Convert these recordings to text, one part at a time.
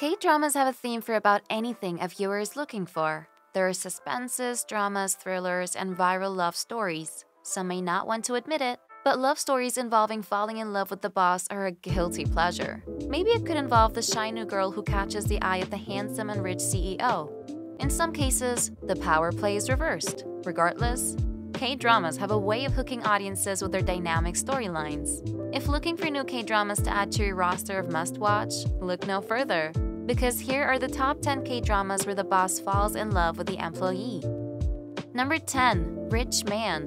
K-dramas have a theme for about anything a viewer is looking for. There are suspenses, dramas, thrillers, and viral love stories. Some may not want to admit it, but love stories involving falling in love with the boss are a guilty pleasure. Maybe it could involve the shy new girl who catches the eye of the handsome and rich CEO. In some cases, the power play is reversed. Regardless, K-dramas have a way of hooking audiences with their dynamic storylines. If looking for new K-dramas to add to your roster of must-watch, look no further, because here are the top 10 K-dramas where the boss falls in love with the employee. Number 10. Rich Man.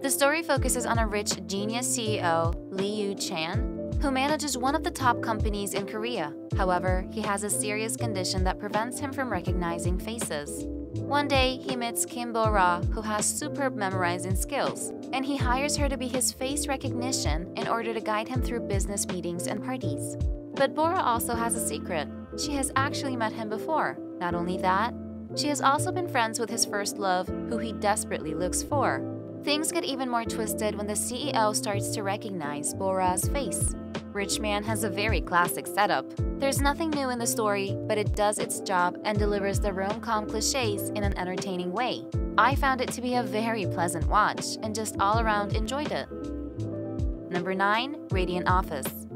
The story focuses on a rich genius CEO, Lee Yoo-chan, who manages one of the top companies in Korea. However, he has a serious condition that prevents him from recognizing faces. One day, he meets Kim Bo-ra, who has superb memorizing skills, and he hires her to be his face recognition in order to guide him through business meetings and parties. But Bora also has a secret. She has actually met him before. Not only that, she has also been friends with his first love, who he desperately looks for. Things get even more twisted when the CEO starts to recognize Bora's face. Rich Man has a very classic setup. There's nothing new in the story, but it does its job and delivers the rom-com cliches in an entertaining way. I found it to be a very pleasant watch and just all around enjoyed it. Number 9. Radiant Office.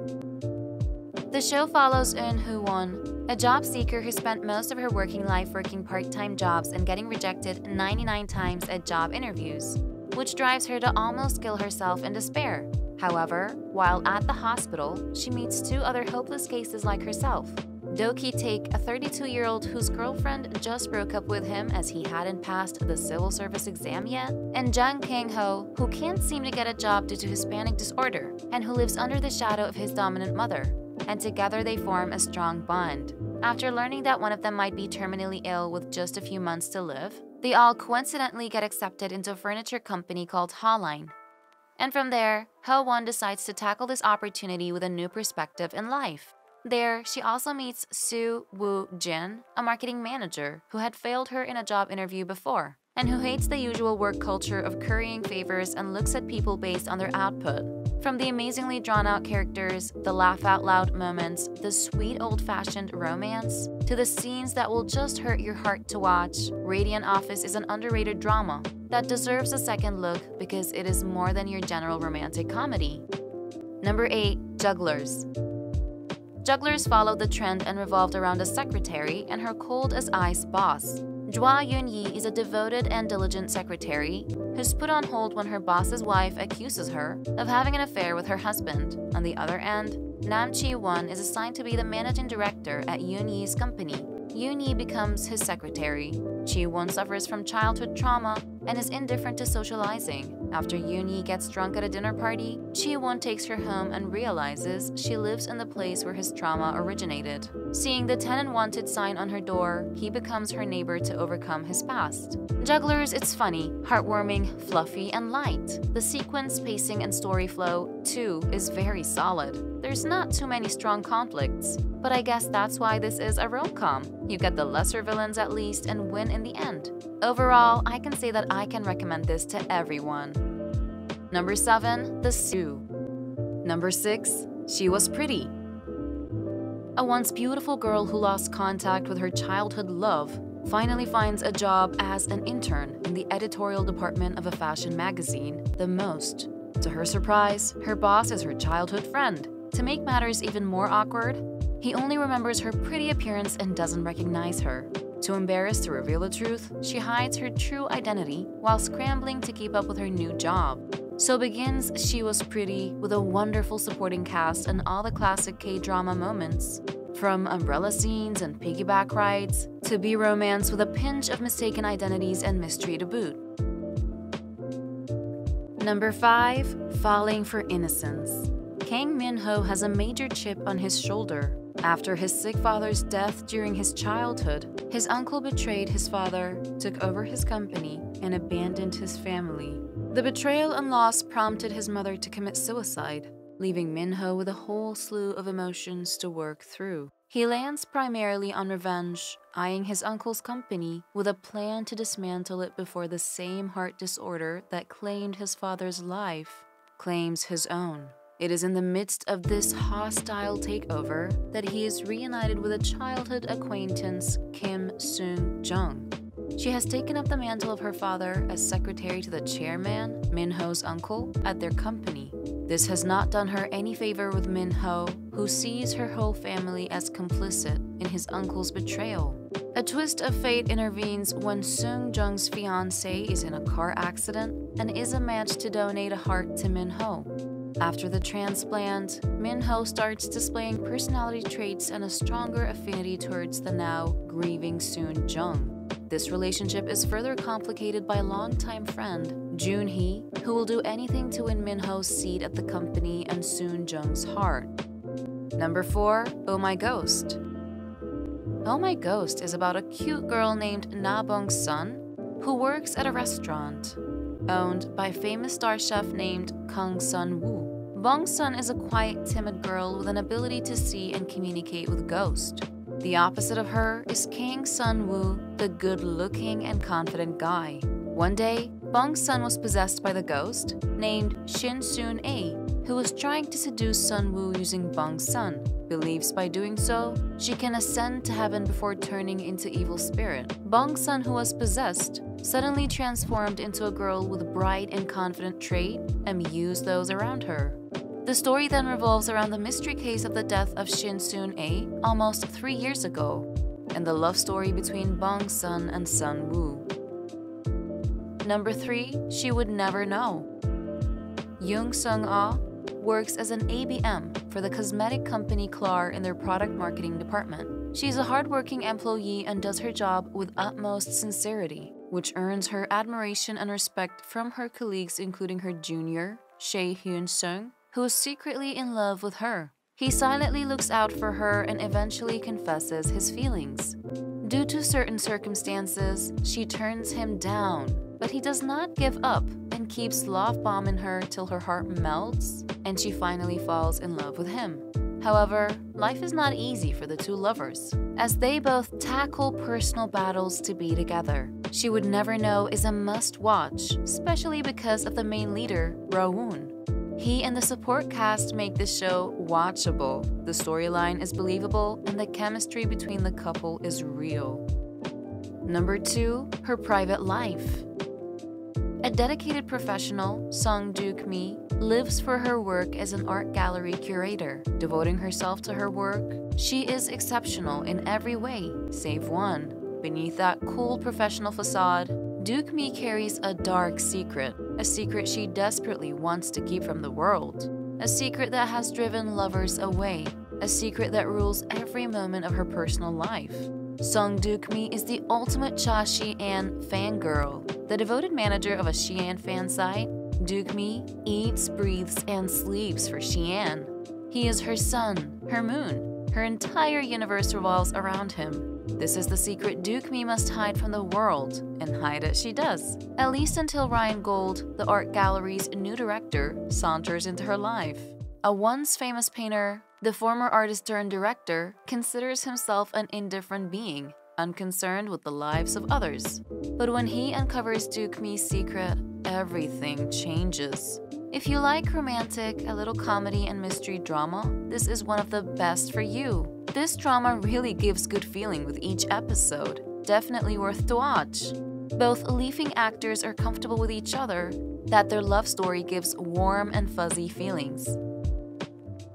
The show follows Eun Woo-won, a job seeker who spent most of her working life working part-time jobs and getting rejected 99 times at job interviews, which drives her to almost kill herself in despair. However, while at the hospital, she meets two other hopeless cases like herself. Do Ki-taek, a 32-year-old whose girlfriend just broke up with him as he hadn't passed the civil service exam yet, and Jung Kang-ho, who can't seem to get a job due to Hispanic disorder and who lives under the shadow of his dominant mother. And together they form a strong bond. After learning that one of them might be terminally ill with just a few months to live, they all coincidentally get accepted into a furniture company called Hawline. And from there, Ho-won decides to tackle this opportunity with a new perspective in life. There, she also meets Soo Woo-jin, a marketing manager who had failed her in a job interview before, and who hates the usual work culture of currying favors and looks at people based on their output. From the amazingly drawn-out characters, the laugh-out-loud moments, the sweet old-fashioned romance, to the scenes that will just hurt your heart to watch, Radiant Office is an underrated drama that deserves a second look because it is more than your general romantic comedy. Number 8. Jugglers. Jugglers followed the trend and revolved around a secretary and her cold-as-ice boss. Jwa Yoon-yi is a devoted and diligent secretary who's put on hold when her boss's wife accuses her of having an affair with her husband. On the other end, Nam Chi-won is assigned to be the managing director at Yoon-yi's company. Yoon-yi becomes his secretary. Chi-won suffers from childhood trauma and is indifferent to socializing. After Yoon-yi gets drunk at a dinner party, Chi-won takes her home and realizes she lives in the place where his trauma originated. Seeing the tenant wanted sign on her door, he becomes her neighbor to overcome his past. Jugglers, it's funny, heartwarming, fluffy, and light. The sequence, pacing, and story flow, too, is very solid. There's not too many strong conflicts, but I guess that's why this is a rom-com. You get the lesser villains at least and win in the end. Overall, I can say that I can recommend this to everyone. Number 7. The Sue. Number 6. She Was Pretty. A once beautiful girl who lost contact with her childhood love finally finds a job as an intern in the editorial department of a fashion magazine, The Most. To her surprise, her boss is her childhood friend. To make matters even more awkward, he only remembers her pretty appearance and doesn't recognize her. Too embarrassed to reveal the truth, she hides her true identity while scrambling to keep up with her new job. So begins She Was Pretty with a wonderful supporting cast and all the classic K-drama moments. From umbrella scenes and piggyback rides, to B-romance with a pinch of mistaken identities and mystery to boot. Number 5. Falling for Innocence. Kang Min-ho has a major chip on his shoulder. After his sick father's death during his childhood, his uncle betrayed his father, took over his company, and abandoned his family. The betrayal and loss prompted his mother to commit suicide, leaving Min-ho with a whole slew of emotions to work through. He lands primarily on revenge, eyeing his uncle's company with a plan to dismantle it before the same heart disorder that claimed his father's life claims his own. It is in the midst of this hostile takeover that he is reunited with a childhood acquaintance, Kim Seung-jung. She has taken up the mantle of her father as secretary to the chairman, Min-ho's uncle, at their company. This has not done her any favor with Min-ho, who sees her whole family as complicit in his uncle's betrayal. A twist of fate intervenes when Seung-jung's fiancé is in a car accident and is a match to donate a heart to Min-ho. After the transplant, Min-ho starts displaying personality traits and a stronger affinity towards the now grieving Seung-jung. This relationship is further complicated by longtime friend Joon-hee, who will do anything to win Min-ho's seat at the company and Seung-jung's heart. Number 4. Oh My Ghost. Oh My Ghost is about a cute girl named Na Bong-sun who works at a restaurant owned by famous star chef named Kang Sun-woo. Bong-sun is a quiet, timid girl with an ability to see and communicate with ghosts. The opposite of her is Kang Sun-woo, the good-looking and confident guy. One day, Bong-sun was possessed by the ghost named Shin-soon-ae, who was trying to seduce Sun-woo using Bong-sun. Believes by doing so, she can ascend to heaven before turning into evil spirit. Bong-sun, who was possessed, suddenly transformed into a girl with bright and confident trait and amused those around her. The story then revolves around the mystery case of the death of Shin-soon-ae almost 3 years ago, and the love story between Bong-sun and Sun-woo. Number 3. She Would Never Know. Young Sung-ah works as an ABM for the cosmetic company Klar in their product marketing department. She's a hardworking employee and does her job with utmost sincerity, which earns her admiration and respect from her colleagues, including her junior, Shea Hyun-sung, who is secretly in love with her. He silently looks out for her and eventually confesses his feelings. Due to certain circumstances, she turns him down, but he does not give up and keeps love-bombing her till her heart melts and she finally falls in love with him. However, life is not easy for the two lovers, as they both tackle personal battles to be together. She Would Never Know is a must-watch, especially because of the main leader, Ro-woon. He and the support cast make this show watchable. The storyline is believable and the chemistry between the couple is real. Number 2. Her Private Life. A dedicated professional, Song Duk-mi, lives for her work as an art gallery curator. Devoting herself to her work, she is exceptional in every way, save one. Beneath that cool professional facade, Duk-mi carries a dark secret, a secret she desperately wants to keep from the world, a secret that has driven lovers away, a secret that rules every moment of her personal life. Song Duk-mi is the ultimate Cha Shi-an fangirl. The devoted manager of a Shi-an fan site, Duk-mi eats, breathes, and sleeps for Shi-an. He is her sun, her moon. Her entire universe revolves around him. This is the secret Duk-mi must hide from the world, and hide it she does. At least until Ryan Gold, the art gallery's new director, saunters into her life. A once famous painter, the former artist turned director considers himself an indifferent being, unconcerned with the lives of others. But when he uncovers Duk-mi's secret, everything changes. If you like romantic, a little comedy and mystery drama, this is one of the best for you. This drama really gives good feeling with each episode. Definitely worth to watch. Both leading actors are comfortable with each other, that their love story gives warm and fuzzy feelings.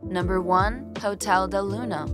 Number 1. Hotel de Luna.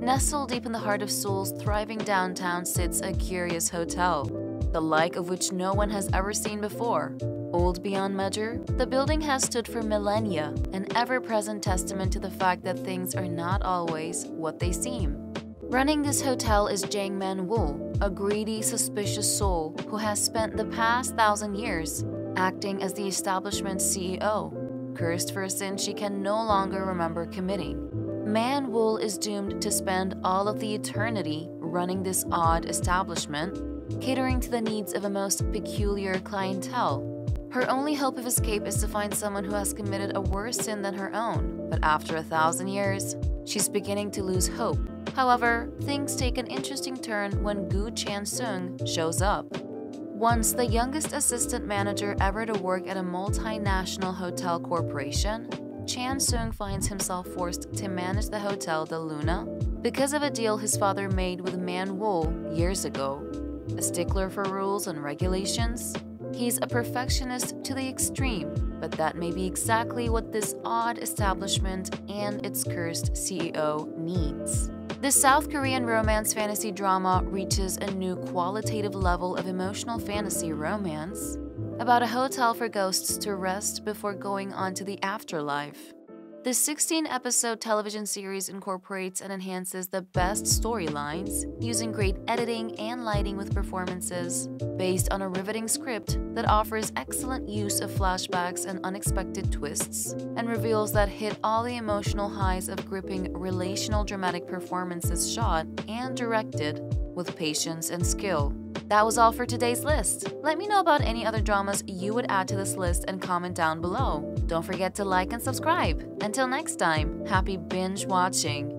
Nestled deep in the heart of Seoul's thriving downtown sits a curious hotel, the like of which no one has ever seen before. Old beyond measure, the building has stood for millennia, an ever-present testament to the fact that things are not always what they seem. Running this hotel is Jang Man-woo, a greedy, suspicious soul who has spent the past 1,000 years acting as the establishment's CEO, cursed for a sin she can no longer remember committing. Man-woo is doomed to spend all of the eternity running this odd establishment, catering to the needs of a most peculiar clientele. Her only hope of escape is to find someone who has committed a worse sin than her own, but after 1,000 years, she's beginning to lose hope. However, things take an interesting turn when Gu Chan-sung shows up. Once the youngest assistant manager ever to work at a multinational hotel corporation, Chan Sung finds himself forced to manage the Hotel de Luna because of a deal his father made with Man Woo years ago. A stickler for rules and regulations, he's a perfectionist to the extreme, but that may be exactly what this odd establishment and its cursed CEO needs. The South Korean romance fantasy drama reaches a new qualitative level of emotional fantasy romance about a hotel for ghosts to rest before going on to the afterlife. The 16-episode television series incorporates and enhances the best storylines, using great editing and lighting with performances, based on a riveting script that offers excellent use of flashbacks and unexpected twists, and reveals that hit all the emotional highs of gripping relational dramatic performances shot and directed with patience and skill. That was all for today's list. Let me know about any other dramas you would add to this list and comment down below. Don't forget to like and subscribe. Until next time, happy binge watching!